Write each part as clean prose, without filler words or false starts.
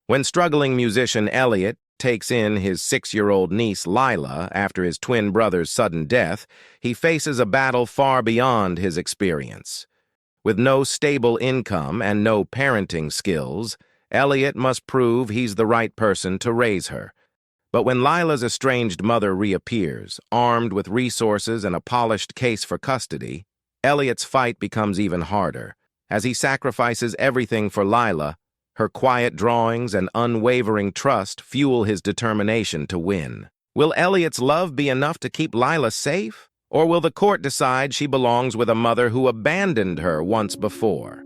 When struggling musician Elliot takes in his 6-year-old niece Lila after his twin brother's sudden death, he faces a battle far beyond his experience. With no stable income and no parenting skills, Elliot must prove he's the right person to raise her. But when Lila's estranged mother reappears, armed with resources and a polished case for custody, Elliot's fight becomes even harder. As he sacrifices everything for Lila, her quiet drawings and unwavering trust fuel his determination to win. Will Elliot's love be enough to keep Lila safe? Or will the court decide she belongs with a mother who abandoned her once before?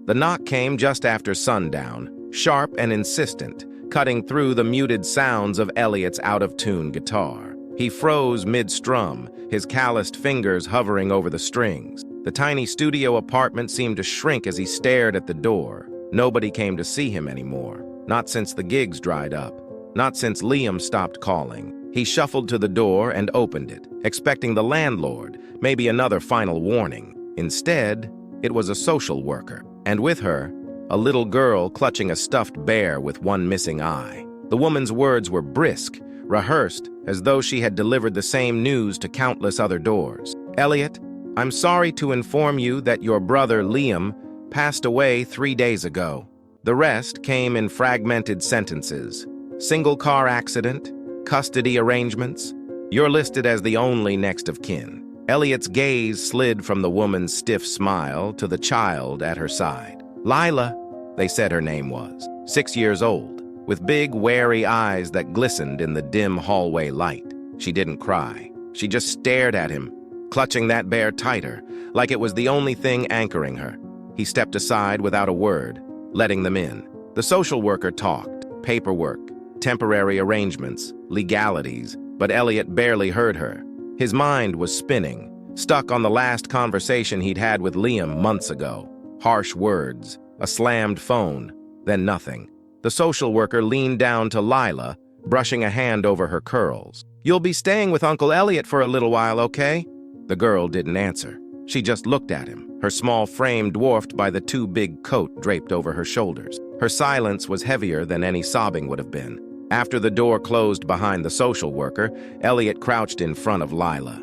The knock came just after sundown, sharp and insistent, cutting through the muted sounds of Elliot's out-of-tune guitar. He froze mid-strum, his calloused fingers hovering over the strings. The tiny studio apartment seemed to shrink as he stared at the door. Nobody came to see him anymore, not since the gigs dried up. Not since Liam stopped calling. He shuffled to the door and opened it, expecting the landlord, maybe another final warning. Instead, it was a social worker, and with her, a little girl clutching a stuffed bear with one missing eye. The woman's words were brisk, rehearsed, as though she had delivered the same news to countless other doors. "Elliot, I'm sorry to inform you that your brother, Liam, passed away 3 days ago." The rest came in fragmented sentences. Single car accident, custody arrangements. You're listed as the only next of kin. Elliot's gaze slid from the woman's stiff smile to the child at her side. Lila, they said her name was, 6 years old, with big, wary eyes that glistened in the dim hallway light. She didn't cry. She just stared at him, clutching that bear tighter, like it was the only thing anchoring her. He stepped aside without a word, letting them in. The social worker talked, paperwork, temporary arrangements, legalities, but Elliot barely heard her. His mind was spinning, stuck on the last conversation he'd had with Liam months ago. Harsh words, a slammed phone, then nothing. The social worker leaned down to Lila, brushing a hand over her curls. "You'll be staying with Uncle Elliot for a little while, okay?" The girl didn't answer. She just looked at him, her small frame dwarfed by the too big coat draped over her shoulders. Her silence was heavier than any sobbing would have been. After the door closed behind the social worker, Elliot crouched in front of Lila.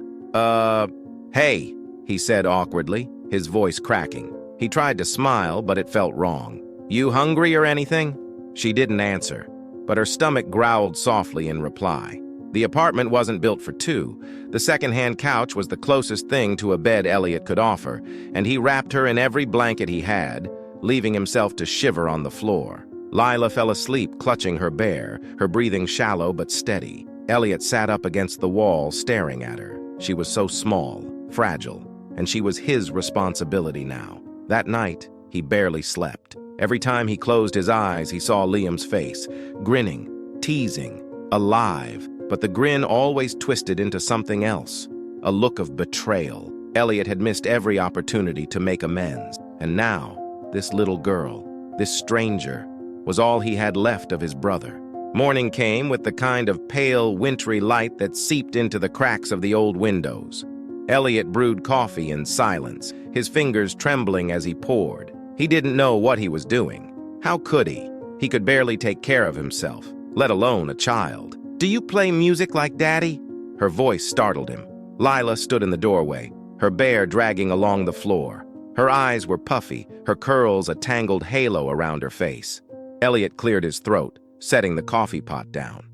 Hey, he said awkwardly, his voice cracking. He tried to smile, but it felt wrong. "You hungry or anything?" She didn't answer, but her stomach growled softly in reply. The apartment wasn't built for two. The second-hand couch was the closest thing to a bed Elliot could offer, and he wrapped her in every blanket he had, leaving himself to shiver on the floor. Lila fell asleep, clutching her bear, her breathing shallow but steady. Elliot sat up against the wall, staring at her. She was so small, fragile, and she was his responsibility now. That night, he barely slept. Every time he closed his eyes, he saw Liam's face, grinning, teasing, alive, but the grin always twisted into something else, a look of betrayal. Elliot had missed every opportunity to make amends, and now, this little girl, this stranger, was all he had left of his brother. Morning came with the kind of pale, wintry light that seeped into the cracks of the old windows. Elliot brewed coffee in silence, his fingers trembling as he poured. He didn't know what he was doing. How could he? He could barely take care of himself, let alone a child. "Do you play music like Daddy?" Her voice startled him. Lila stood in the doorway, her bear dragging along the floor. Her eyes were puffy, her curls a tangled halo around her face. Elliot cleared his throat, setting the coffee pot down.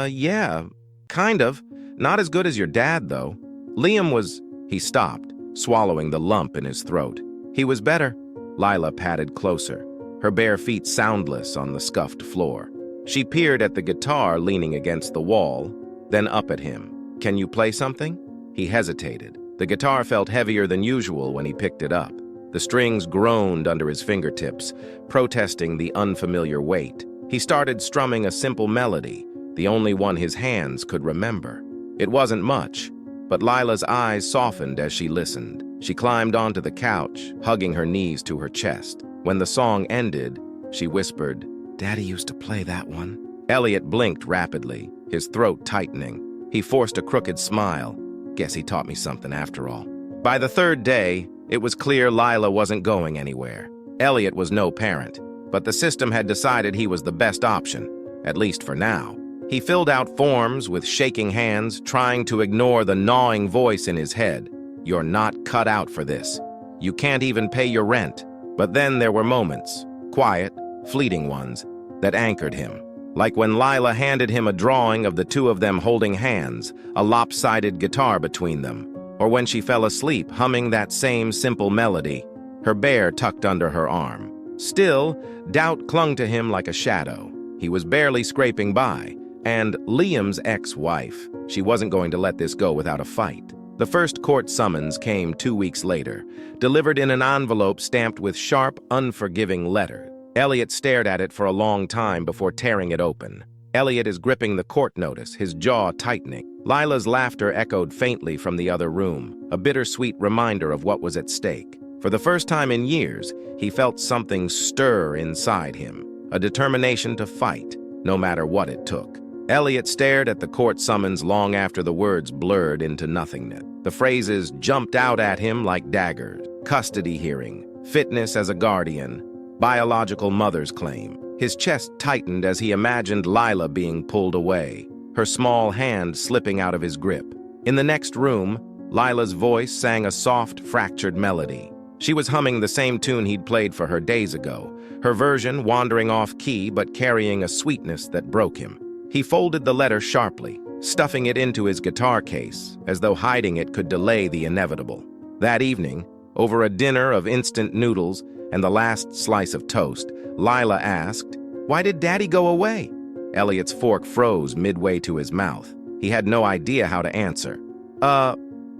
Yeah, kind of. Not as good as your dad, though. Liam was..." He stopped, swallowing the lump in his throat. "He was better." Lila patted closer, her bare feet soundless on the scuffed floor. She peered at the guitar leaning against the wall, then up at him. "Can you play something?" He hesitated. The guitar felt heavier than usual when he picked it up. The strings groaned under his fingertips, protesting the unfamiliar weight. He started strumming a simple melody, the only one his hands could remember. It wasn't much, but Lila's eyes softened as she listened. She climbed onto the couch, hugging her knees to her chest. When the song ended, she whispered, "Daddy used to play that one." Elliot blinked rapidly, his throat tightening. He forced a crooked smile. Guess he taught me something after all. By the third day, it was clear Lila wasn't going anywhere. Elliot was no parent, but the system had decided he was the best option, at least for now. He filled out forms with shaking hands, trying to ignore the gnawing voice in his head. You're not cut out for this. You can't even pay your rent. But then there were moments, quiet, fleeting ones, that anchored him. Like when Lila handed him a drawing of the two of them holding hands, a lopsided guitar between them. Or when she fell asleep humming that same simple melody, her bear tucked under her arm. Still, doubt clung to him like a shadow. He was barely scraping by. And Liam's ex-wife, she wasn't going to let this go without a fight. The first court summons came 2 weeks later, delivered in an envelope stamped with sharp, unforgiving letters. Elliot stared at it for a long time before tearing it open. Elliot is gripping the court notice, his jaw tightening. Lila's laughter echoed faintly from the other room, a bittersweet reminder of what was at stake. For the first time in years, he felt something stir inside him, a determination to fight, no matter what it took. Elliot stared at the court summons long after the words blurred into nothingness. The phrases jumped out at him like daggers. Custody hearing, fitness as a guardian, biological mother's claim. His chest tightened as he imagined Lila being pulled away, her small hand slipping out of his grip. In the next room, Lila's voice sang a soft, fractured melody. She was humming the same tune he'd played for her days ago, her version wandering off key but carrying a sweetness that broke him. He folded the letter sharply, stuffing it into his guitar case, as though hiding it could delay the inevitable. That evening, over a dinner of instant noodles and the last slice of toast, Lila asked, "Why did Daddy go away?" Elliot's fork froze midway to his mouth. He had no idea how to answer.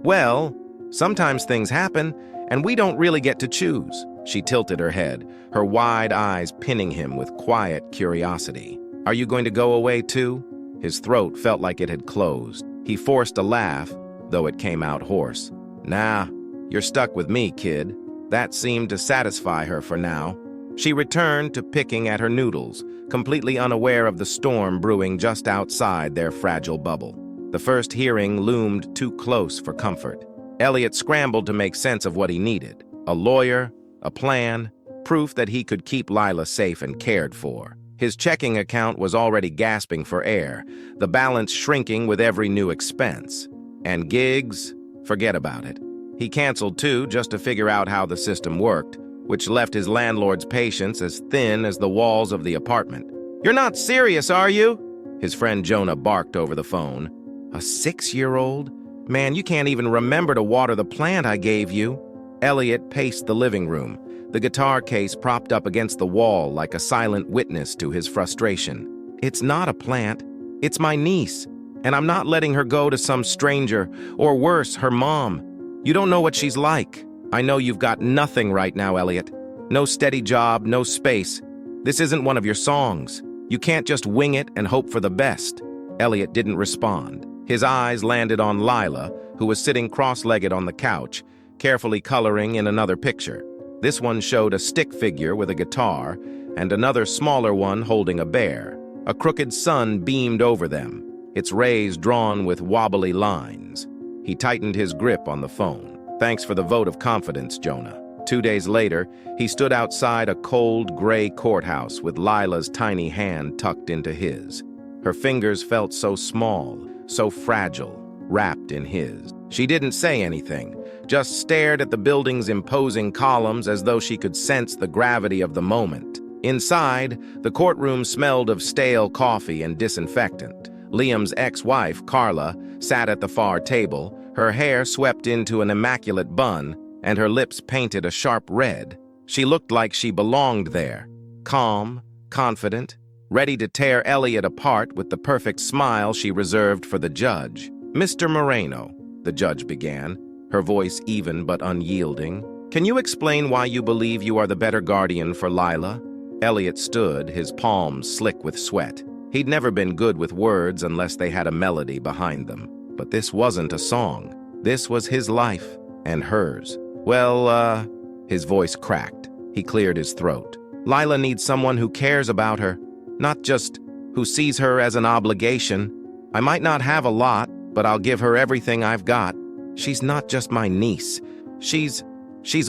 Well, sometimes things happen, and we don't really get to choose." She tilted her head, her wide eyes pinning him with quiet curiosity. "Are you going to go away too?" His throat felt like it had closed. He forced a laugh, though it came out hoarse. "Nah, you're stuck with me, kid." That seemed to satisfy her for now. She returned to picking at her noodles, completely unaware of the storm brewing just outside their fragile bubble. The first hearing loomed too close for comfort. Elliot scrambled to make sense of what he needed. A lawyer, a plan, proof that he could keep Lila safe and cared for. His checking account was already gasping for air, the balance shrinking with every new expense. And gigs? Forget about it. He canceled two just to figure out how the system worked, which left his landlord's patience as thin as the walls of the apartment. "You're not serious, are you?" His friend Jonah barked over the phone. "A 6-year-old? Man, you can't even remember to water the plant I gave you." Elliot paced the living room, the guitar case propped up against the wall like a silent witness to his frustration. "It's not a plant. It's my niece, and I'm not letting her go to some stranger, or worse, her mom. You don't know what she's like. I know you've got nothing right now, Elliot. No steady job, no space. This isn't one of your songs. You can't just wing it and hope for the best." Elliot didn't respond. His eyes landed on Lila, who was sitting cross-legged on the couch, carefully coloring in another picture. This one showed a stick figure with a guitar, and another smaller one holding a bear. A crooked sun beamed over them, its rays drawn with wobbly lines. He tightened his grip on the phone. "Thanks for the vote of confidence, Jonah." 2 days later, he stood outside a cold, gray courthouse with Lila's tiny hand tucked into his. Her fingers felt so small, so fragile, wrapped in his. She didn't say anything, just stared at the building's imposing columns as though she could sense the gravity of the moment. Inside, the courtroom smelled of stale coffee and disinfectant. Liam's ex-wife, Carla, sat at the far table, her hair swept into an immaculate bun, and her lips painted a sharp red. She looked like she belonged there, calm, confident, ready to tear Elliot apart with the perfect smile she reserved for the judge. "Mr. Moreno," the judge began, her voice even but unyielding, "can you explain why you believe you are the better guardian for Lila?" Elliot stood, his palms slick with sweat. He'd never been good with words unless they had a melody behind them. But this wasn't a song. This was his life, and hers. "Well, his voice cracked. He cleared his throat. "Lila needs someone who cares about her, not just who sees her as an obligation. I might not have a lot, but I'll give her everything I've got. She's not just my niece. She's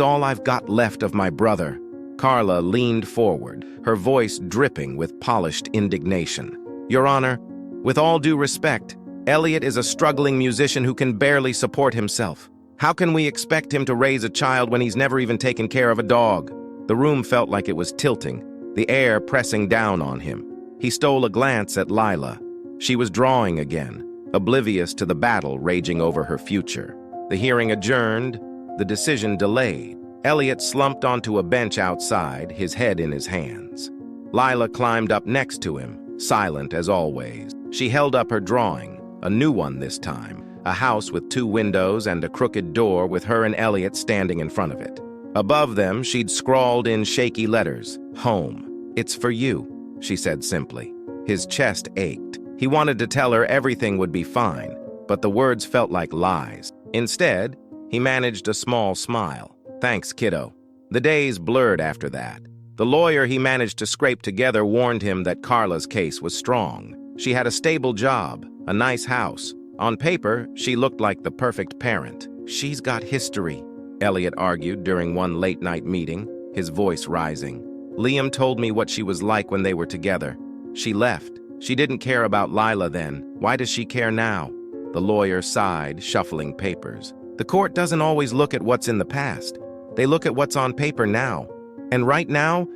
all I've got left of my brother." Carla leaned forward, her voice dripping with polished indignation. Your Honor, with all due respect, Elliot is a struggling musician who can barely support himself. How can we expect him to raise a child when he's never even taken care of a dog? The room felt like it was tilting, the air pressing down on him. He stole a glance at Lila. She was drawing again, oblivious to the battle raging over her future. The hearing adjourned, the decision delayed. Elliot slumped onto a bench outside, his head in his hands. Lila climbed up next to him, silent as always. She held up her drawing, a new one this time, a house with 2 windows and a crooked door with her and Elliot standing in front of it. Above them, she'd scrawled in shaky letters, "Home. It's for you," she said simply. His chest ached. He wanted to tell her everything would be fine, but the words felt like lies. Instead, he managed a small smile. Thanks, kiddo. The days blurred after that. The lawyer he managed to scrape together warned him that Carla's case was strong. She had a stable job, a nice house. On paper, she looked like the perfect parent. She's got history, Elliot argued during one late-night meeting, his voice rising. Liam told me what she was like when they were together. She left. She didn't care about Lila then. Why does she care now? The lawyer sighed, shuffling papers. The court doesn't always look at what's in the past. They look at what's on paper now. And right now,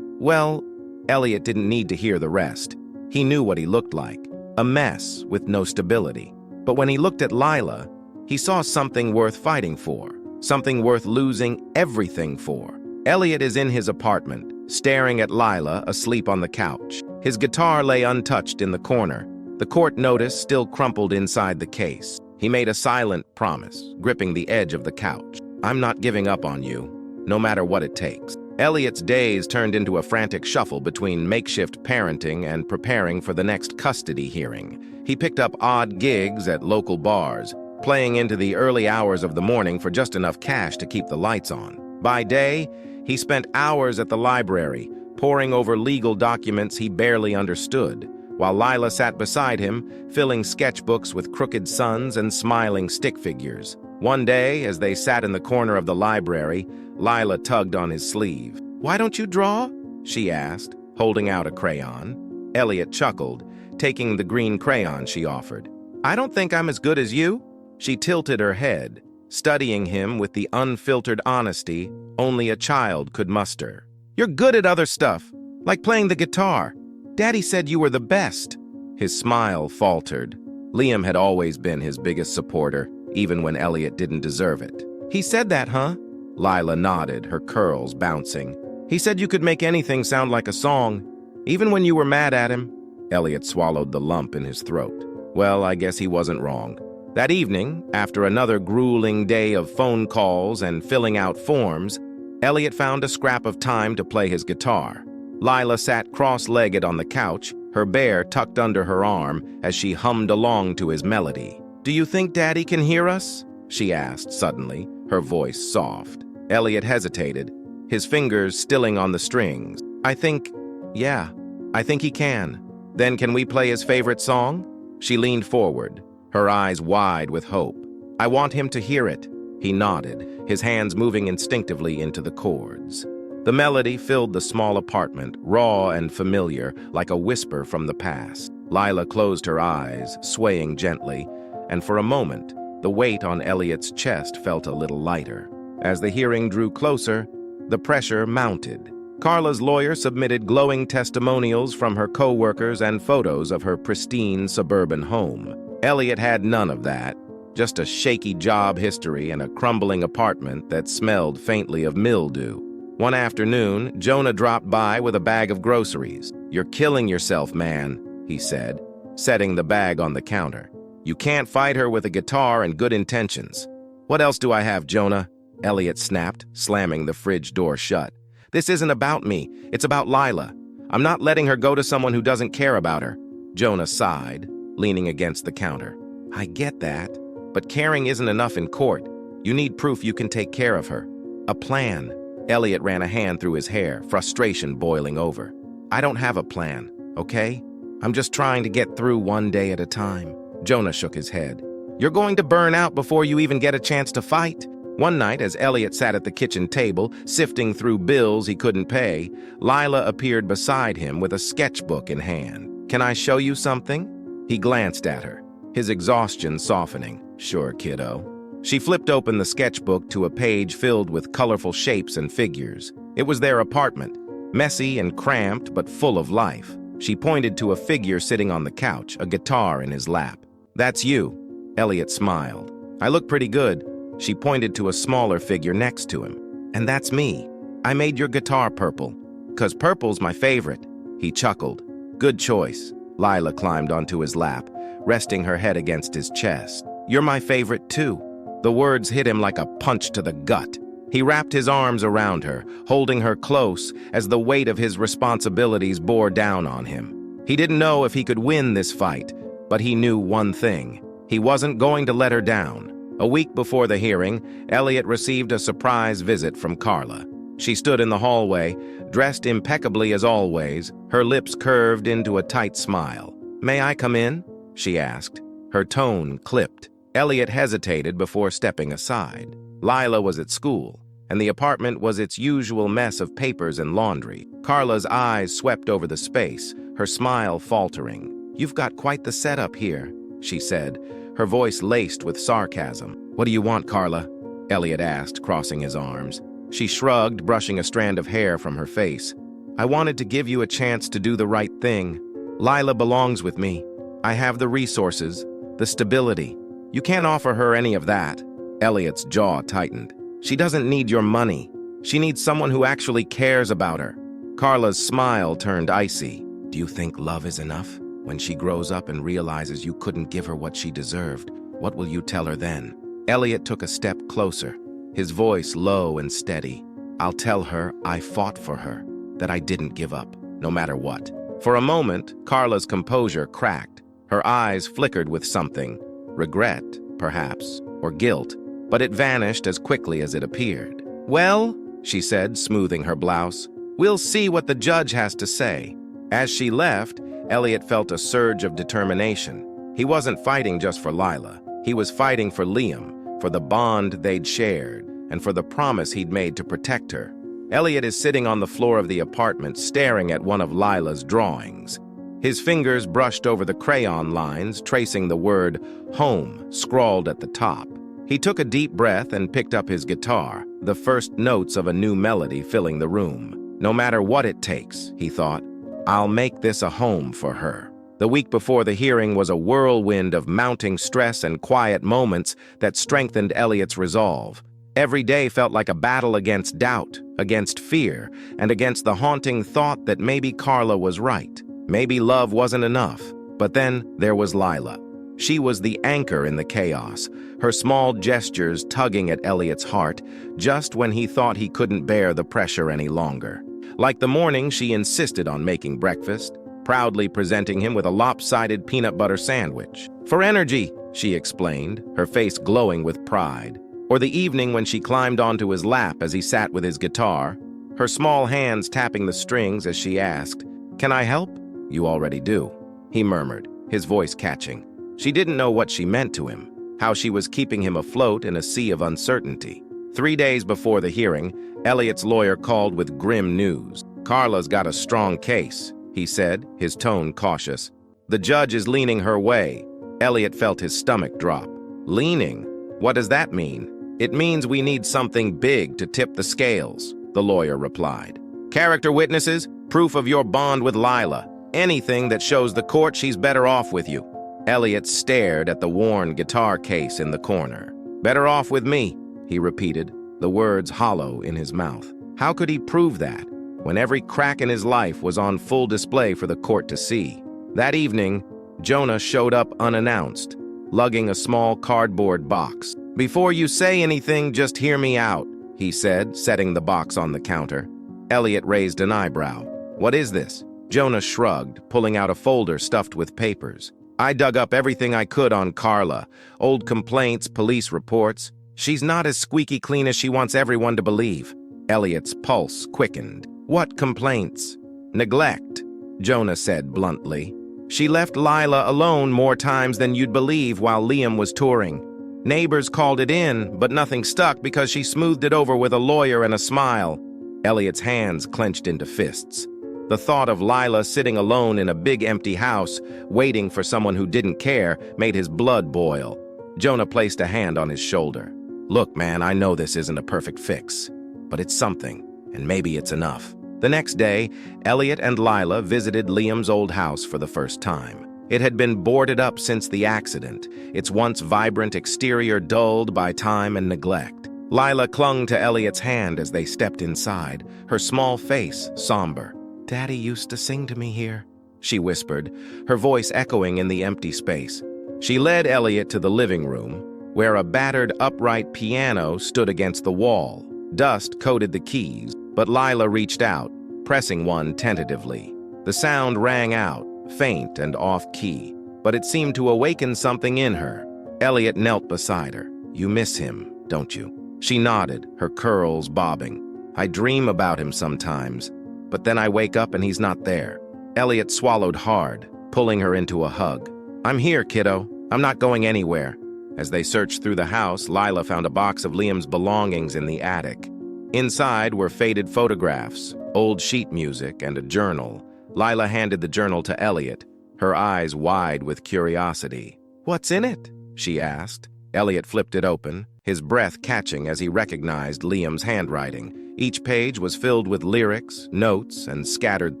well, Elliot didn't need to hear the rest. He knew what he looked like, a mess with no stability. But when he looked at Lila, he saw something worth fighting for, something worth losing everything for. Elliot is in his apartment, staring at Lila asleep on the couch. His guitar lay untouched in the corner, the court notice still crumpled inside the case. He made a silent promise, gripping the edge of the couch. I'm not giving up on you, no matter what it takes. Elliot's days turned into a frantic shuffle between makeshift parenting and preparing for the next custody hearing. He picked up odd gigs at local bars, playing into the early hours of the morning for just enough cash to keep the lights on. By day, he spent hours at the library, poring over legal documents he barely understood, while Lila sat beside him, filling sketchbooks with crooked suns and smiling stick figures. One day, as they sat in the corner of the library, Lila tugged on his sleeve. "Why don't you draw?" she asked, holding out a crayon. Elliot chuckled, taking the green crayon she offered. "I don't think I'm as good as you." She tilted her head, studying him with the unfiltered honesty only a child could muster. "You're good at other stuff, like playing the guitar. Daddy said you were the best." His smile faltered. Liam had always been his biggest supporter, even when Elliot didn't deserve it. "He said that, huh?" Lila nodded, her curls bouncing. "He said you could make anything sound like a song, even when you were mad at him." Elliot swallowed the lump in his throat. Well, I guess he wasn't wrong. That evening, after another grueling day of phone calls and filling out forms, Elliot found a scrap of time to play his guitar. Lila sat cross-legged on the couch, her bear tucked under her arm as she hummed along to his melody. "Do you think Daddy can hear us?" she asked suddenly, her voice soft. Elliot hesitated, his fingers stilling on the strings. I think he can. Then can we play his favorite song?" She leaned forward, her eyes wide with hope. "I want him to hear it." He nodded, his hands moving instinctively into the chords. The melody filled the small apartment, raw and familiar, like a whisper from the past. Lila closed her eyes, swaying gently, and for a moment, the weight on Elliot's chest felt a little lighter. As the hearing drew closer, the pressure mounted. Carla's lawyer submitted glowing testimonials from her co-workers and photos of her pristine suburban home. Elliot had none of that, just a shaky job history and a crumbling apartment that smelled faintly of mildew. One afternoon, Jonah dropped by with a bag of groceries. "You're killing yourself, man," he said, setting the bag on the counter. "You can't fight her with a guitar and good intentions." "What else do I have, Jonah?" Elliot snapped, slamming the fridge door shut. "This isn't about me. It's about Lila. I'm not letting her go to someone who doesn't care about her." Jonah sighed, leaning against the counter. "I get that, but caring isn't enough in court. You need proof you can take care of her. A plan." Elliot ran a hand through his hair, frustration boiling over. "I don't have a plan, okay? I'm just trying to get through one day at a time." Jonah shook his head. "You're going to burn out before you even get a chance to fight." One night, as Elliot sat at the kitchen table, sifting through bills he couldn't pay, Lila appeared beside him with a sketchbook in hand. "Can I show you something?" He glanced at her, his exhaustion softening. "Sure, kiddo." She flipped open the sketchbook to a page filled with colorful shapes and figures. It was their apartment, messy and cramped but full of life. She pointed to a figure sitting on the couch, a guitar in his lap. "That's you." Elliot smiled. "I look pretty good." She pointed to a smaller figure next to him. "And that's me. I made your guitar purple. 'Cause purple's my favorite." He chuckled. "Good choice." Lila climbed onto his lap, resting her head against his chest. "You're my favorite too." The words hit him like a punch to the gut. He wrapped his arms around her, holding her close as the weight of his responsibilities bore down on him. He didn't know if he could win this fight, but he knew one thing. He wasn't going to let her down. A week before the hearing, Elliot received a surprise visit from Carla. She stood in the hallway, dressed impeccably as always, her lips curved into a tight smile. "May I come in?" she asked. Her tone clipped. Elliot hesitated before stepping aside. Lila was at school, and the apartment was its usual mess of papers and laundry. Carla's eyes swept over the space, her smile faltering. "You've got quite the setup here," she said, her voice laced with sarcasm. "What do you want, Carla?" Elliot asked, crossing his arms. She shrugged, brushing a strand of hair from her face. "I wanted to give you a chance to do the right thing. Lila belongs with me. I have the resources, the stability. You can't offer her any of that." Elliot's jaw tightened. "She doesn't need your money. She needs someone who actually cares about her." Carla's smile turned icy. "Do you think love is enough? When she grows up and realizes you couldn't give her what she deserved, what will you tell her then?" Elliot took a step closer, his voice low and steady. "I'll tell her I fought for her, that I didn't give up, no matter what." For a moment, Carla's composure cracked. Her eyes flickered with something. Regret, perhaps, or guilt, but it vanished as quickly as it appeared. "Well," she said, smoothing her blouse, "we'll see what the judge has to say." As she left, Elliot felt a surge of determination. He wasn't fighting just for Lila. He was fighting for Liam, for the bond they'd shared, and for the promise he'd made to protect her. Elliot is sitting on the floor of the apartment, staring at one of Lila's drawings. His fingers brushed over the crayon lines, tracing the word home scrawled at the top. He took a deep breath and picked up his guitar, the first notes of a new melody filling the room. "No matter what it takes," he thought, "I'll make this a home for her." The week before the hearing was a whirlwind of mounting stress and quiet moments that strengthened Elliot's resolve. Every day felt like a battle against doubt, against fear, and against the haunting thought that maybe Carla was right. Maybe love wasn't enough. But then there was Lila. She was the anchor in the chaos, her small gestures tugging at Elliot's heart just when he thought he couldn't bear the pressure any longer. Like the morning she insisted on making breakfast, proudly presenting him with a lopsided peanut butter sandwich. "For energy," she explained, her face glowing with pride. Or the evening when she climbed onto his lap as he sat with his guitar, her small hands tapping the strings as she asked, "Can I help?" "You already do," he murmured, his voice catching. She didn't know what she meant to him, how she was keeping him afloat in a sea of uncertainty. 3 days before the hearing, Elliot's lawyer called with grim news. "Carla's got a strong case," he said, his tone cautious. "The judge is leaning her way." Elliot felt his stomach drop. "Leaning? What does that mean?" "It means we need something big to tip the scales," the lawyer replied. "Character witnesses, proof of your bond with Lila. Anything that shows the court she's better off with you." Elliot stared at the worn guitar case in the corner. "Better off with me," he repeated, the words hollow in his mouth. How could he prove that, when every crack in his life was on full display for the court to see? That evening, Jonah showed up unannounced, lugging a small cardboard box. "Before you say anything, just hear me out," he said, setting the box on the counter. Elliot raised an eyebrow. "What is this?" Jonah shrugged, pulling out a folder stuffed with papers. "I dug up everything I could on Carla. Old complaints, police reports. She's not as squeaky clean as she wants everyone to believe." Elliot's pulse quickened. "What complaints?" "Neglect," Jonah said bluntly. "She left Lila alone more times than you'd believe while Liam was touring. Neighbors called it in, but nothing stuck because she smoothed it over with a lawyer and a smile. Elliot's hands clenched into fists. The thought of Lila sitting alone in a big empty house, waiting for someone who didn't care, made his blood boil. Jonah placed a hand on his shoulder. Look, man, I know this isn't a perfect fix, but it's something, and maybe it's enough. The next day, Elliot and Lila visited Liam's old house for the first time. It had been boarded up since the accident, its once vibrant exterior dulled by time and neglect. Lila clung to Elliot's hand as they stepped inside, her small face somber. "Daddy used to sing to me here," she whispered, her voice echoing in the empty space. She led Elliot to the living room, where a battered upright piano stood against the wall. Dust coated the keys, but Lila reached out, pressing one tentatively. The sound rang out, faint and off-key, but it seemed to awaken something in her. Elliot knelt beside her. "You miss him, don't you?" She nodded, her curls bobbing. "I dream about him sometimes, but then I wake up and he's not there." Elliot swallowed hard, pulling her into a hug. "I'm here, kiddo. I'm not going anywhere." As they searched through the house, Lila found a box of Liam's belongings in the attic. Inside were faded photographs, old sheet music, and a journal. Lila handed the journal to Elliot, her eyes wide with curiosity. "What's in it?" she asked. Elliot flipped it open, his breath catching as he recognized Liam's handwriting. Each page was filled with lyrics, notes, and scattered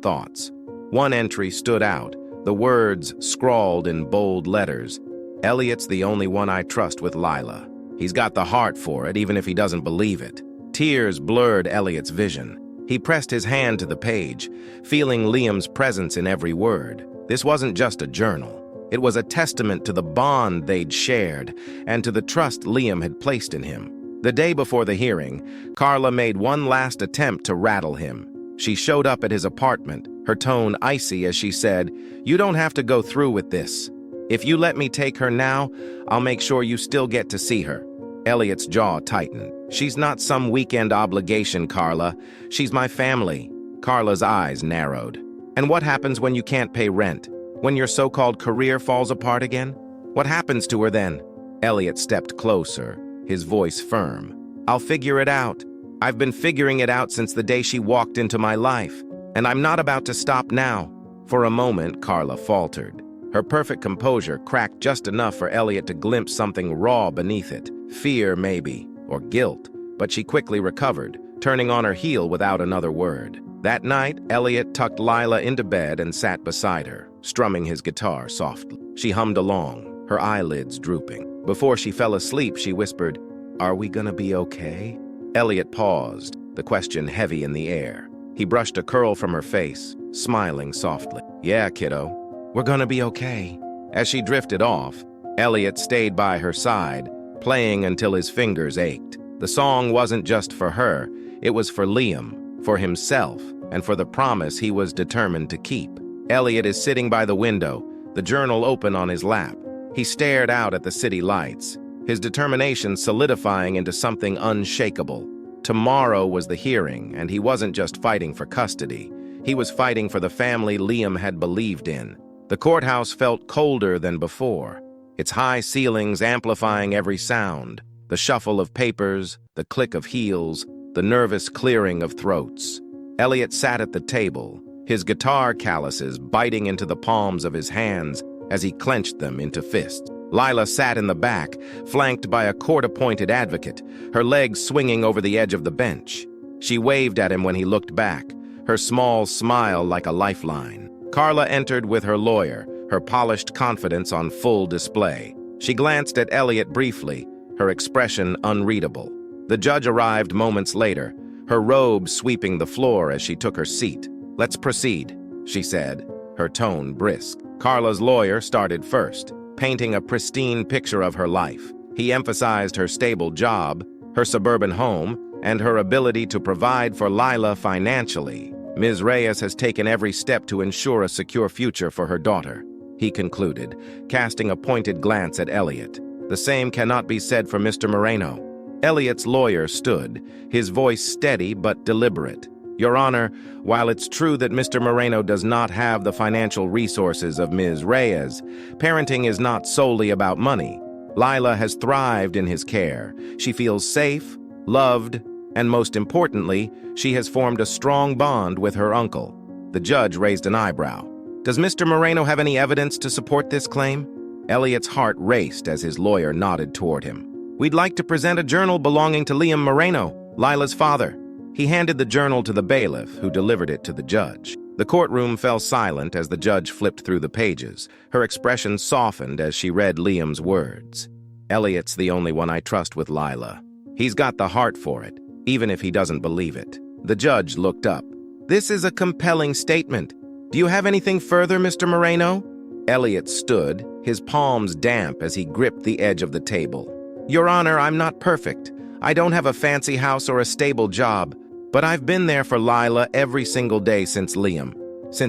thoughts. One entry stood out, the words scrawled in bold letters. "Elliot's the only one I trust with Lila. He's got the heart for it, even if he doesn't believe it." Tears blurred Elliot's vision. He pressed his hand to the page, feeling Liam's presence in every word. This wasn't just a journal. It was a testament to the bond they'd shared and to the trust Liam had placed in him. The day before the hearing, Carla made one last attempt to rattle him. She showed up at his apartment, her tone icy as she said, "You don't have to go through with this. If you let me take her now, I'll make sure you still get to see her." Elliot's jaw tightened. "She's not some weekend obligation, Carla. She's my family." Carla's eyes narrowed. "And what happens when you can't pay rent? When your so-called career falls apart again? What happens to her then?" Elliot stepped closer, his voice firm. "I'll figure it out. I've been figuring it out since the day she walked into my life, and I'm not about to stop now." For a moment, Carla faltered. Her perfect composure cracked just enough for Elliot to glimpse something raw beneath it. Fear, maybe, or guilt, but she quickly recovered, turning on her heel without another word. That night, Elliot tucked Lila into bed and sat beside her, strumming his guitar softly. She hummed along, her eyelids drooping. Before she fell asleep, she whispered, "Are we gonna be okay?" Elliot paused, the question heavy in the air. He brushed a curl from her face, smiling softly. "Yeah, kiddo, we're gonna be okay." As she drifted off, Elliot stayed by her side, playing until his fingers ached. The song wasn't just for her, it was for Liam, for himself, and for the promise he was determined to keep. Elliot is sitting by the window, the journal open on his lap. He stared out at the city lights, his determination solidifying into something unshakable. Tomorrow was the hearing, and he wasn't just fighting for custody. He was fighting for the family Liam had believed in. The courthouse felt colder than before, its high ceilings amplifying every sound, the shuffle of papers, the click of heels, the nervous clearing of throats. Elliot sat at the table, his guitar calluses biting into the palms of his hands as he clenched them into fists. Lila sat in the back, flanked by a court-appointed advocate, her legs swinging over the edge of the bench. She waved at him when he looked back, her small smile like a lifeline. Carla entered with her lawyer, her polished confidence on full display. She glanced at Elliot briefly, her expression unreadable. The judge arrived moments later, her robe sweeping the floor as she took her seat. "Let's proceed," she said, her tone brisk. Carla's lawyer started first, painting a pristine picture of her life. He emphasized her stable job, her suburban home, and her ability to provide for Lila financially. Ms. Reyes has taken every step to ensure a secure future for her daughter, he concluded, casting a pointed glance at Elliot. The same cannot be said for Mr. Moreno. Elliot's lawyer stood, his voice steady but deliberate. "Your Honor, while it's true that Mr. Moreno does not have the financial resources of Ms. Reyes, parenting is not solely about money. Lila has thrived in his care. She feels safe, loved, and most importantly, she has formed a strong bond with her uncle. The judge raised an eyebrow. Does Mr. Moreno have any evidence to support this claim? Elliot's heart raced as his lawyer nodded toward him. We'd like to present a journal belonging to Liam Moreno, Lila's father. He handed the journal to the bailiff, who delivered it to the judge. The courtroom fell silent as the judge flipped through the pages. Her expression softened as she read Liam's words. Elliot's the only one I trust with Lila. He's got the heart for it, even if he doesn't believe it. The judge looked up. This is a compelling statement. Do you have anything further, Mr. Moreno? Elliot stood, his palms damp as he gripped the edge of the table. Your Honor, I'm not perfect. I don't have a fancy house or a stable job, but I've been there for Lila every single day since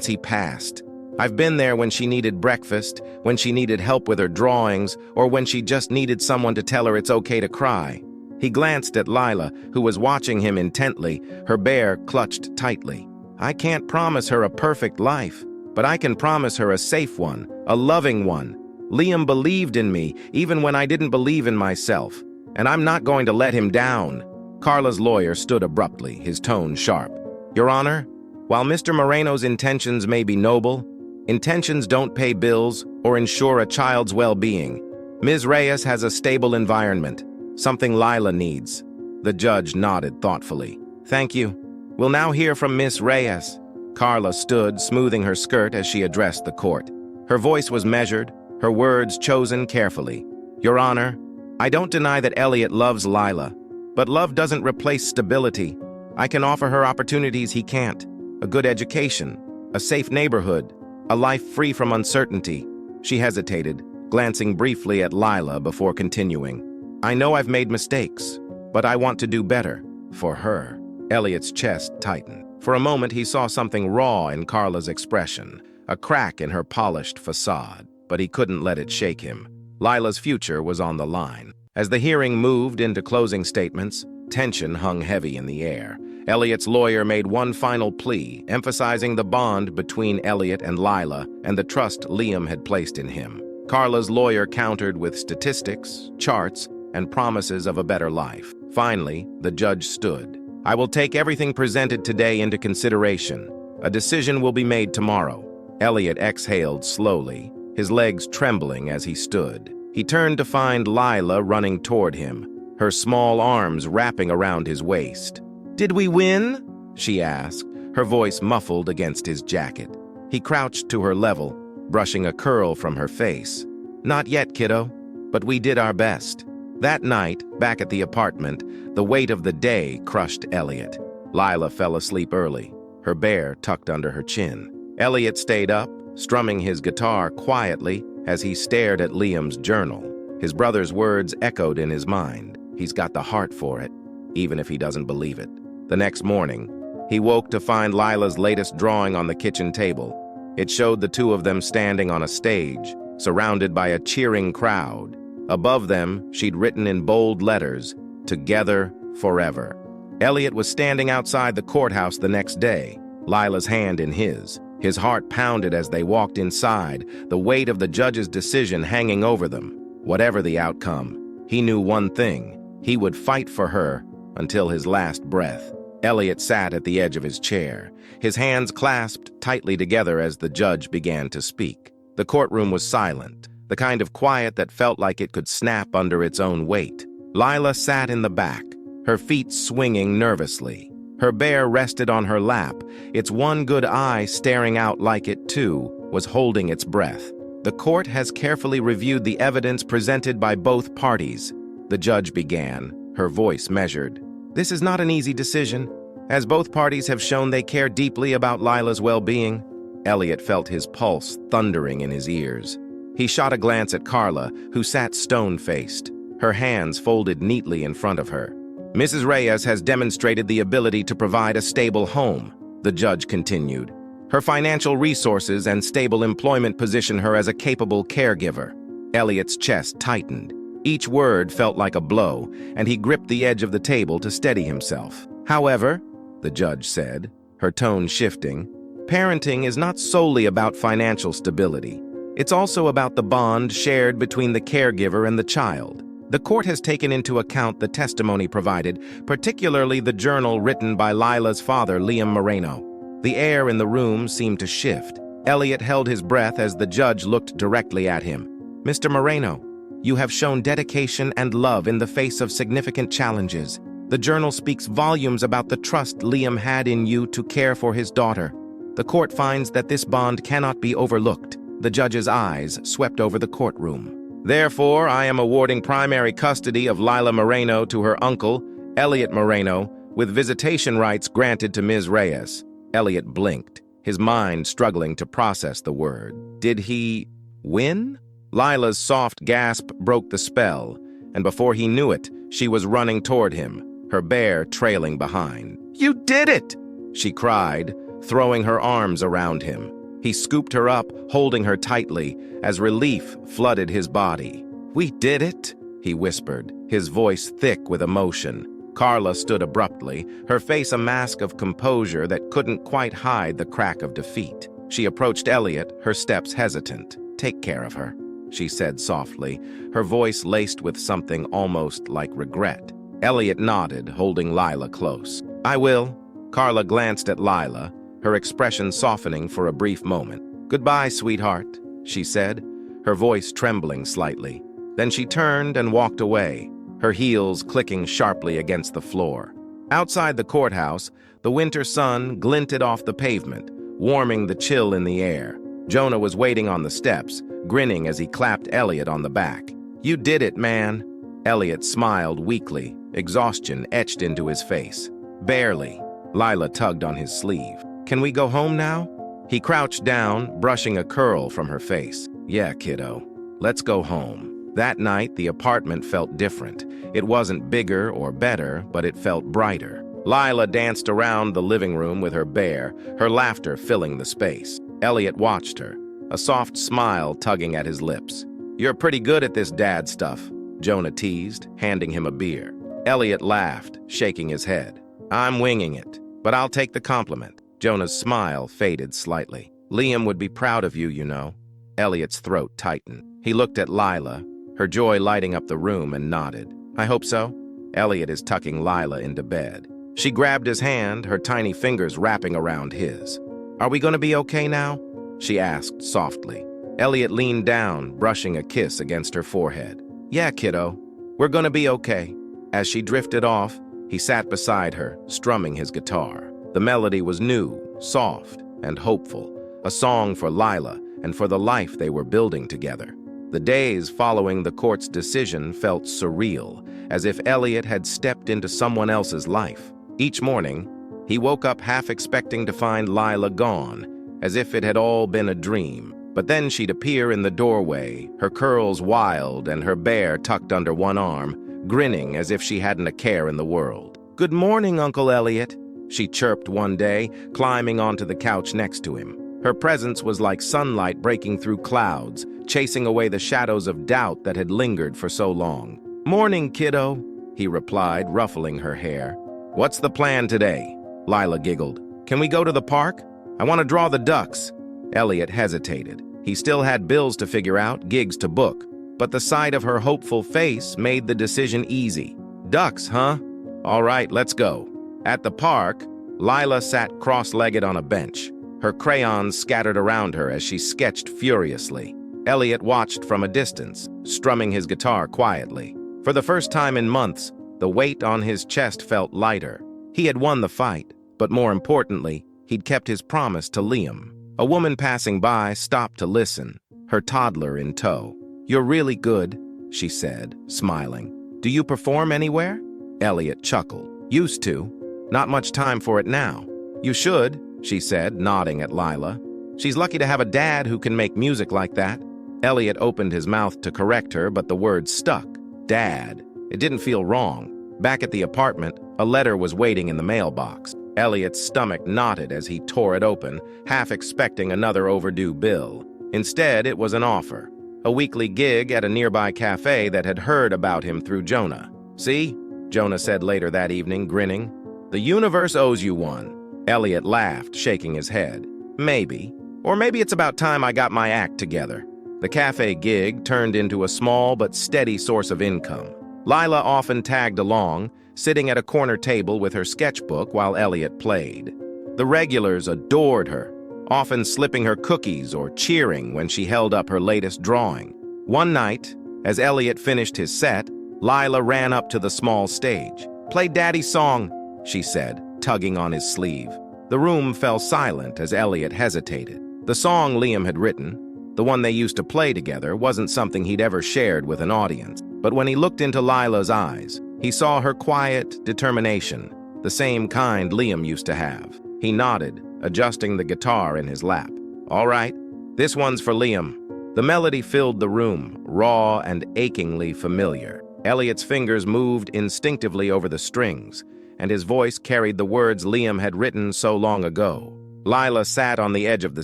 he passed. I've been there when she needed breakfast, when she needed help with her drawings, or when she just needed someone to tell her it's okay to cry. He glanced at Lila, who was watching him intently, her bear clutched tightly. I can't promise her a perfect life, but I can promise her a safe one, a loving one. Liam believed in me, even when I didn't believe in myself, and I'm not going to let him down. Carla's lawyer stood abruptly, his tone sharp. Your Honor, while Mr. Moreno's intentions may be noble, intentions don't pay bills or ensure a child's well-being. Ms. Reyes has a stable environment, something Lila needs. The judge nodded thoughtfully. Thank you. We'll now hear from Miss Reyes. Carla stood, smoothing her skirt as she addressed the court. Her voice was measured, her words chosen carefully. Your Honor, I don't deny that Elliot loves Lila, but love doesn't replace stability. I can offer her opportunities he can't. A good education, a safe neighborhood, a life free from uncertainty. She hesitated, glancing briefly at Lila before continuing. I know I've made mistakes, but I want to do better for her. Elliot's chest tightened. For a moment, he saw something raw in Carla's expression, a crack in her polished facade, but he couldn't let it shake him. Lila's future was on the line. As the hearing moved into closing statements, tension hung heavy in the air. Elliot's lawyer made one final plea, emphasizing the bond between Elliot and Lila and the trust Liam had placed in him. Carla's lawyer countered with statistics, charts, and promises of a better life. Finally, the judge stood. I will take everything presented today into consideration. A decision will be made tomorrow. Elliot exhaled slowly, his legs trembling as he stood. He turned to find Lila running toward him, her small arms wrapping around his waist. Did we win? She asked, her voice muffled against his jacket. He crouched to her level, brushing a curl from her face. Not yet, kiddo, but we did our best. That night, back at the apartment, the weight of the day crushed Elliot. Lila fell asleep early, her bear tucked under her chin. Elliot stayed up, strumming his guitar quietly as he stared at Liam's journal. His brother's words echoed in his mind. He's got the heart for it, even if he doesn't believe it. The next morning, he woke to find Lila's latest drawing on the kitchen table. It showed the two of them standing on a stage, surrounded by a cheering crowd. Above them, she'd written in bold letters, "Together forever." Elliot was standing outside the courthouse the next day, Lila's hand in his. His heart pounded as they walked inside, the weight of the judge's decision hanging over them. Whatever the outcome, he knew one thing: he would fight for her until his last breath. Elliot sat at the edge of his chair, his hands clasped tightly together as the judge began to speak. The courtroom was silent, the kind of quiet that felt like it could snap under its own weight. Lila sat in the back, her feet swinging nervously. Her bear rested on her lap, its one good eye staring out like it, too, was holding its breath. The court has carefully reviewed the evidence presented by both parties. The judge began, her voice measured. This is not an easy decision, as both parties have shown they care deeply about Lila's well-being. Elliot felt his pulse thundering in his ears. He shot a glance at Carla, who sat stone-faced, her hands folded neatly in front of her. Mrs. Reyes has demonstrated the ability to provide a stable home, the judge continued. Her financial resources and stable employment position her as a capable caregiver. Elliot's chest tightened. Each word felt like a blow, and he gripped the edge of the table to steady himself. However, the judge said, her tone shifting, parenting is not solely about financial stability. It's also about the bond shared between the caregiver and the child. The court has taken into account the testimony provided, particularly the journal written by Lila's father, Liam Moreno. The air in the room seemed to shift. Elliot held his breath as the judge looked directly at him. "Mr. Moreno, you have shown dedication and love in the face of significant challenges. The journal speaks volumes about the trust Liam had in you to care for his daughter. The court finds that this bond cannot be overlooked." The judge's eyes swept over the courtroom. "Therefore, I am awarding primary custody of Lila Moreno to her uncle, Elliot Moreno, with visitation rights granted to Ms. Reyes." Elliot blinked, his mind struggling to process the word. Did he win? Lila's soft gasp broke the spell, and before he knew it, she was running toward him, her bear trailing behind. "You did it!" she cried, throwing her arms around him. He scooped her up, holding her tightly, as relief flooded his body. "We did it," he whispered, his voice thick with emotion. Carla stood abruptly, her face a mask of composure that couldn't quite hide the crack of defeat. She approached Elliot, her steps hesitant. "Take care of her," she said softly, her voice laced with something almost like regret. Elliot nodded, holding Lila close. "I will." Carla glanced at Lila, her expression softening for a brief moment. "Goodbye, sweetheart," she said, her voice trembling slightly. Then she turned and walked away, her heels clicking sharply against the floor. Outside the courthouse, the winter sun glinted off the pavement, warming the chill in the air. Jonah was waiting on the steps, grinning as he clapped Elliot on the back. "You did it, man." Elliot smiled weakly, exhaustion etched into his face. "Barely." Lila tugged on his sleeve. "Can we go home now?" He crouched down, brushing a curl from her face. "Yeah, kiddo. Let's go home." That night, the apartment felt different. It wasn't bigger or better, but it felt brighter. Lila danced around the living room with her bear, her laughter filling the space. Elliot watched her, a soft smile tugging at his lips. "You're pretty good at this dad stuff," Jonah teased, handing him a beer. Elliot laughed, shaking his head. "I'm winging it, but I'll take the compliment." Jonah's smile faded slightly. "Liam would be proud of you, you know." Elliot's throat tightened. He looked at Lila, her joy lighting up the room, and nodded. "I hope so." Elliot is tucking Lila into bed. She grabbed his hand, her tiny fingers wrapping around his. "Are we going to be okay now?" she asked softly. Elliot leaned down, brushing a kiss against her forehead. "Yeah, kiddo, we're going to be okay." As she drifted off, he sat beside her, strumming his guitar. The melody was new, soft, and hopeful, a song for Lila and for the life they were building together. The days following the court's decision felt surreal, as if Elliot had stepped into someone else's life. Each morning, he woke up half expecting to find Lila gone, as if it had all been a dream. But then she'd appear in the doorway, her curls wild and her bear tucked under one arm, grinning as if she hadn't a care in the world. "Good morning, Uncle Elliot," she chirped one day, climbing onto the couch next to him. Her presence was like sunlight breaking through clouds, chasing away the shadows of doubt that had lingered for so long. "Morning, kiddo," he replied, ruffling her hair. "What's the plan today?" Lila giggled. "Can we go to the park? I want to draw the ducks." Elliot hesitated. He still had bills to figure out, gigs to book, but the sight of her hopeful face made the decision easy. "Ducks, huh? All right, let's go." At the park, Lila sat cross-legged on a bench, her crayons scattered around her as she sketched furiously. Elliot watched from a distance, strumming his guitar quietly. For the first time in months, the weight on his chest felt lighter. He had won the fight, but more importantly, he'd kept his promise to Liam. A woman passing by stopped to listen, her toddler in tow. "You're really good," she said, smiling. "Do you perform anywhere?" Elliot chuckled. "Used to. Not much time for it now." "You should," she said, nodding at Lila. "She's lucky to have a dad who can make music like that." Elliot opened his mouth to correct her, but the word stuck. Dad. It didn't feel wrong. Back at the apartment, a letter was waiting in the mailbox. Elliot's stomach knotted as he tore it open, half expecting another overdue bill. Instead, it was an offer. A weekly gig at a nearby cafe that had heard about him through Jonah. "See?" Jonah said later that evening, grinning. "The universe owes you one." Elliot laughed, shaking his head. "Maybe. Or maybe it's about time I got my act together." The cafe gig turned into a small but steady source of income. Lila often tagged along, sitting at a corner table with her sketchbook while Elliot played. The regulars adored her, often slipping her cookies or cheering when she held up her latest drawing. One night, as Elliot finished his set, Lila ran up to the small stage. "Play Daddy's song," she said, tugging on his sleeve. The room fell silent as Elliot hesitated. The song Liam had written, the one they used to play together, wasn't something he'd ever shared with an audience. But when he looked into Lila's eyes, he saw her quiet determination, the same kind Liam used to have. He nodded, adjusting the guitar in his lap. "All right, this one's for Liam." The melody filled the room, raw and achingly familiar. Elliot's fingers moved instinctively over the strings, and his voice carried the words Liam had written so long ago. Lila sat on the edge of the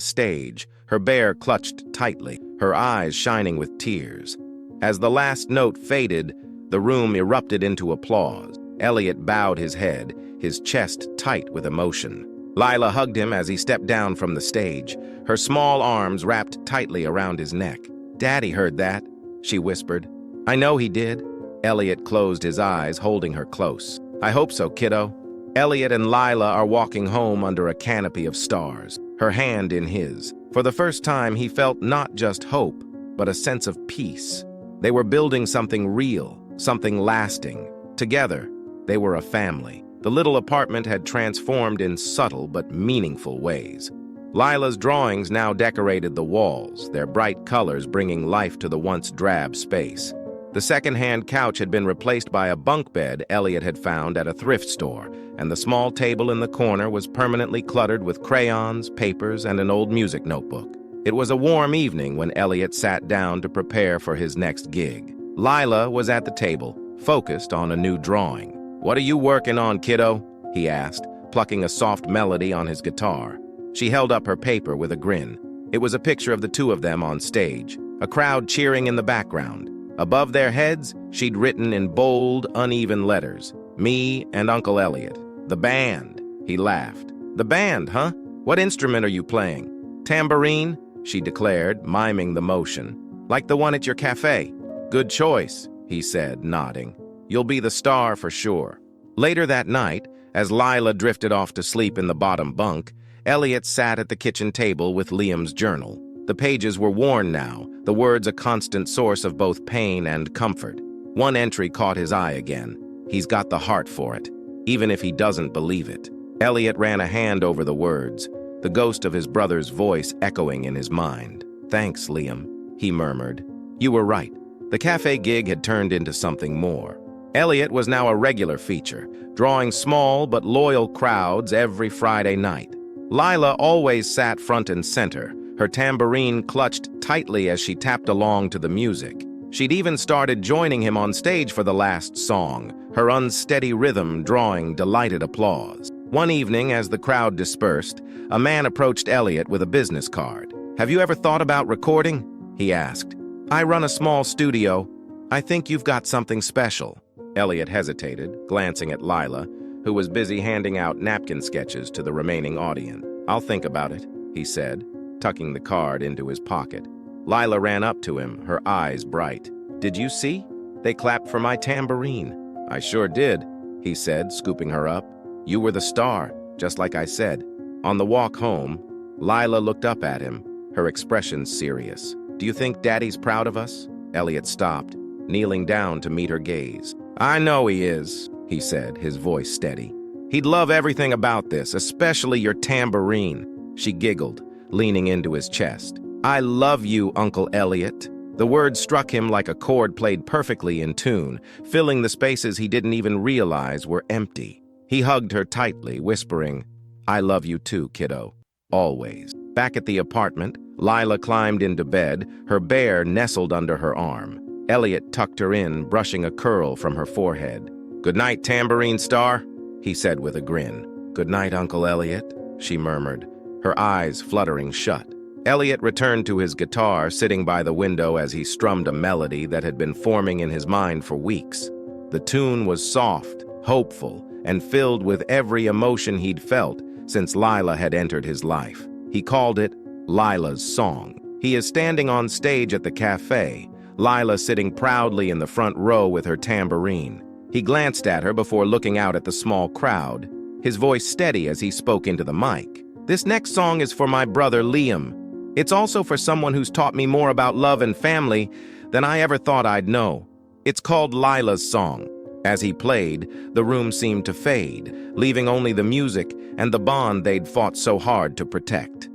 stage, her bear clutched tightly, her eyes shining with tears. As the last note faded, the room erupted into applause. Elliot bowed his head, his chest tight with emotion. Lila hugged him as he stepped down from the stage, her small arms wrapped tightly around his neck. "Daddy heard that," she whispered. "I know he did." Elliot closed his eyes, holding her close. "I hope so, kiddo." Elliot and Lila are walking home under a canopy of stars, her hand in his. For the first time, he felt not just hope, but a sense of peace. They were building something real, something lasting. Together, they were a family. The little apartment had transformed in subtle but meaningful ways. Lila's drawings now decorated the walls, their bright colors bringing life to the once drab space. The second-hand couch had been replaced by a bunk bed Elliot had found at a thrift store, and the small table in the corner was permanently cluttered with crayons, papers, and an old music notebook. It was a warm evening when Elliot sat down to prepare for his next gig. Lila was at the table, focused on a new drawing. "What are you working on, kiddo?" he asked, plucking a soft melody on his guitar. She held up her paper with a grin. It was a picture of the two of them on stage, a crowd cheering in the background. Above their heads, she'd written in bold, uneven letters, "Me and Uncle Elliot. The band." He laughed. "The band, huh? What instrument are you playing?" "Tambourine," she declared, miming the motion. "Like the one at your cafe." "Good choice," he said, nodding. "You'll be the star for sure." Later that night, as Lila drifted off to sleep in the bottom bunk, Elliot sat at the kitchen table with Liam's journal. The pages were worn now, the words a constant source of both pain and comfort. One entry caught his eye again. "He's got the heart for it, even if he doesn't believe it." Elliot ran a hand over the words, the ghost of his brother's voice echoing in his mind. "Thanks, Liam," he murmured. "You were right." The cafe gig had turned into something more. Elliot was now a regular feature, drawing small but loyal crowds every Friday night. Lila always sat front and center, her tambourine clutched tightly as she tapped along to the music. She'd even started joining him on stage for the last song, her unsteady rhythm drawing delighted applause. One evening, as the crowd dispersed, a man approached Elliot with a business card. "Have you ever thought about recording?" he asked. "I run a small studio. I think you've got something special." Elliot hesitated, glancing at Lila, who was busy handing out napkin sketches to the remaining audience. "I'll think about it," he said, tucking the card into his pocket. Lila ran up to him, her eyes bright. "Did you see? They clapped for my tambourine." "I sure did," he said, scooping her up. "You were the star, just like I said." On the walk home, Lila looked up at him, her expression serious. "Do you think Daddy's proud of us?" Elliot stopped, kneeling down to meet her gaze. "I know he is," he said, his voice steady. "He'd love everything about this, especially your tambourine." She giggled, leaning into his chest. "I love you, Uncle Elliot." The words struck him like a chord played perfectly in tune, filling the spaces he didn't even realize were empty. He hugged her tightly, whispering, "I love you too, kiddo. Always." Back at the apartment, Lila climbed into bed, her bear nestled under her arm. Elliot tucked her in, brushing a curl from her forehead. "Good night, tambourine star," he said with a grin. "Good night, Uncle Elliot," she murmured, her eyes fluttering shut. Elliot returned to his guitar, sitting by the window as he strummed a melody that had been forming in his mind for weeks. The tune was soft, hopeful, and filled with every emotion he'd felt since Lila had entered his life. He called it Lila's Song. He is standing on stage at the cafe, Lila sitting proudly in the front row with her tambourine. He glanced at her before looking out at the small crowd, his voice steady as he spoke into the mic. "This next song is for my brother Liam. It's also for someone who's taught me more about love and family than I ever thought I'd know. It's called Lila's Song." As he played, the room seemed to fade, leaving only the music and the bond they'd fought so hard to protect.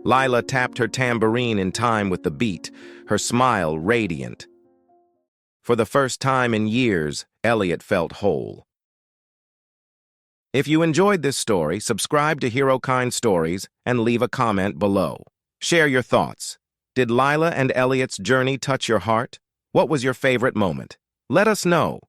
Lila tapped her tambourine in time with the beat, her smile radiant. For the first time in years, Elliot felt whole. If you enjoyed this story, subscribe to HeroKind Stories and leave a comment below. Share your thoughts. Did Lila and Elliot's journey touch your heart? What was your favorite moment? Let us know.